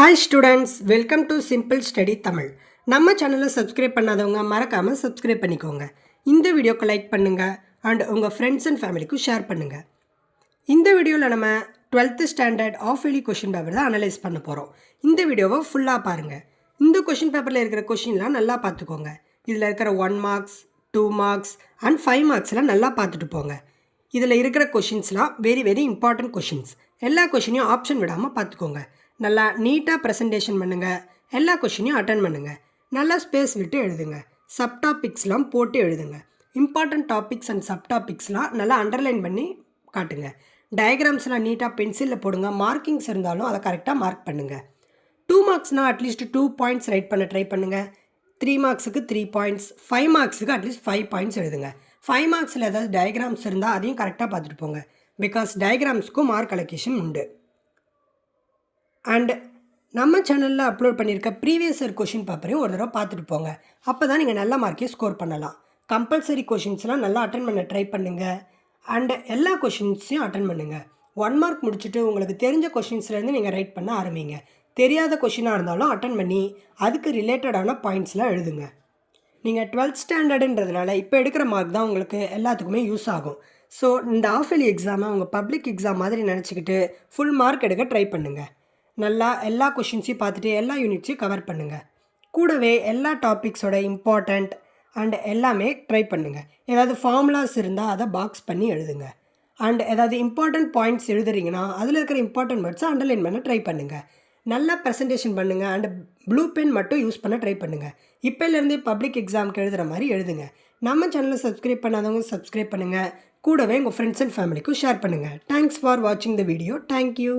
Hi students, welcome to Simple Study Tamil. நம்ம சேனலை subscribe பண்ணாதவங்க மறக்காம சப்ஸ்கிரைப் பண்ணிக்கோங்க. இந்த வீடியோக்கு லைக் பண்ணுங்க and உங்க friends and ஃபேமிலிக்கு ஷேர் பண்ணுங்க. இந்த வீடியோவில் நம்ம 12th standard of yearly question paper தான் அனலைஸ் பண்ண போகிறோம். இந்த வீடியோவை ஃபுல்லாக பாருங்கள். இந்த கொஷின் பேப்பரில் இருக்கிற கொஷின்லாம் நல்லா பார்த்துக்கோங்க. இதில் இருக்கிற 1 மார்க்ஸ் 2 மார்க்ஸ் அண்ட் 5 மார்க்ஸ்லாம் நல்லா பார்த்துட்டு போங்க. இதில் இருக்கிற கொஷின்ஸ்லாம் வெரி இம்பார்ட்டன்ட் கொஷின்ஸ். எல்லா கொஷினையும் ஆப்ஷன் விடாமல் பார்த்துக்கோங்க. நல்லா நீட்டாக ப்ரெசன்டேஷன் பண்ணுங்கள். எல்லா கொஷினையும் அட்டன் பண்ணுங்கள். நல்லா ஸ்பேஸ் விட்டு எழுதுங்க. சப்டாபிக்ஸ்லாம் போட்டு எழுதுங்க. இம்பார்ட்டன்ட் டாபிக்ஸ் அண்ட் சப்டாபிக்ஸ்லாம் நல்லா அண்டர்லைன் பண்ணி காட்டுங்க. டயக்ராம்ஸ்லாம் நீட்டாக பென்சிலில் போடுங்க. மார்க்கிங்ஸ் இருந்தாலும் அதை கரெக்டாக மார்க் பண்ணுங்கள். 2 மார்க்ஸ்னால் அட்லீஸ்ட் 2 பாயிண்ட்ஸ் ரைட் பண்ண ட்ரை பண்ணுங்கள். 3 மார்க்ஸுக்கு 3 பாயிண்ட்ஸ், 5 மார்க்ஸுக்கு அட்லீஸ்ட் 5 பாயிண்ட்ஸ் எழுதுங்க. 5 மார்க்ஸில் ஏதாவது டயக்ராம்ஸ் இருந்தால் அதையும் கரெக்டாக பார்த்துட்டு போங்க. பிகாஸ் டயக்ராம்ஸ்க்கும் மார்க் அலோகேஷன் உண்டு. அண்ட் நம்ம சேனலில் அப்லோட் பண்ணியிருக்க ப்ரீவியஸ் இயர் கொஷின் பேப்பரையும் ஒரு தடவை பார்த்துட்டு போங்க. அப்போ தான் நீங்கள் நல்ல மார்க்கே ஸ்கோர் பண்ணலாம். கம்பல்சரி கொஷின்ஸ்லாம் நல்லா அட்டன் பண்ண ட்ரை பண்ணுங்கள். அண்டு எல்லா கொஷின்ஸையும் அட்டன் பண்ணுங்கள். 1 மார்க் முடிச்சுட்டு உங்களுக்கு தெரிஞ்ச கொஷின்ஸ்லேருந்து நீங்கள் ரைட் பண்ண ஆரம்பிங்க. தெரியாத கொஷினாக இருந்தாலும் அட்டன் பண்ணி அதுக்கு ரிலேட்டடான பாயிண்ட்ஸ்லாம் எழுதுங்க. நீங்கள் 12th ஸ்டாண்டர்டுன்றதுனால இப்போ எடுக்கிற மார்க் தான் உங்களுக்கு எல்லாத்துக்குமே யூஸ் ஆகும். ஸோ இந்த ஆஃப் இயர்லி எக்ஸாமை உங்கள் பப்ளிக் எக்ஸாம் மாதிரி நினச்சிக்கிட்டு ஃபுல் மார்க் எடுக்க ட்ரை பண்ணுங்கள். நல்லா எல்லா கொஷின்ஸையும் பார்த்துட்டு எல்லா யூனிட்ஸையும் கவர் பண்ணுங்கள். கூடவே எல்லா டாபிக்ஸோட இம்பார்ட்டண்ட் அண்ட் எல்லாமே ட்ரை பண்ணுங்கள். ஏதாவது ஃபார்முலாஸ் இருந்தால் அதை பாக்ஸ் பண்ணி எழுதுங்க. அண்ட் ஏதாவது இம்பார்ட்டண்ட் பாயிண்ட்ஸ் எழுதுறீங்கன்னா அதில் இருக்கிற இம்பார்ட்டன்ட் வேர்ட்ஸை அண்டர்லைன் பண்ண ட்ரை பண்ணுங்கள். நல்லா ப்ரெசன்டேஷன் பண்ணுங்கள். அண்ட் ப்ளூ பென் மட்டும் யூஸ் பண்ண ட்ரை பண்ணுங்கள். இப்போலேருந்தே பப்ளிக் எக்ஸாமுக்கு எழுதுகிற மாதிரி எழுதுங்க. நம்ம சேனலை சப்ஸ்கிரைப் பண்ணாதவங்க சப்ஸ்கிரைப் பண்ணுங்கள். கூடவே உங்கள் ஃப்ரெண்ட்ஸ் அண்ட் ஃபேமிலிக்கும் ஷேர் பண்ணுங்கள். தேங்க்ஸ் ஃபார் வாட்சிங் த வீடியோ. தேங்க்யூ.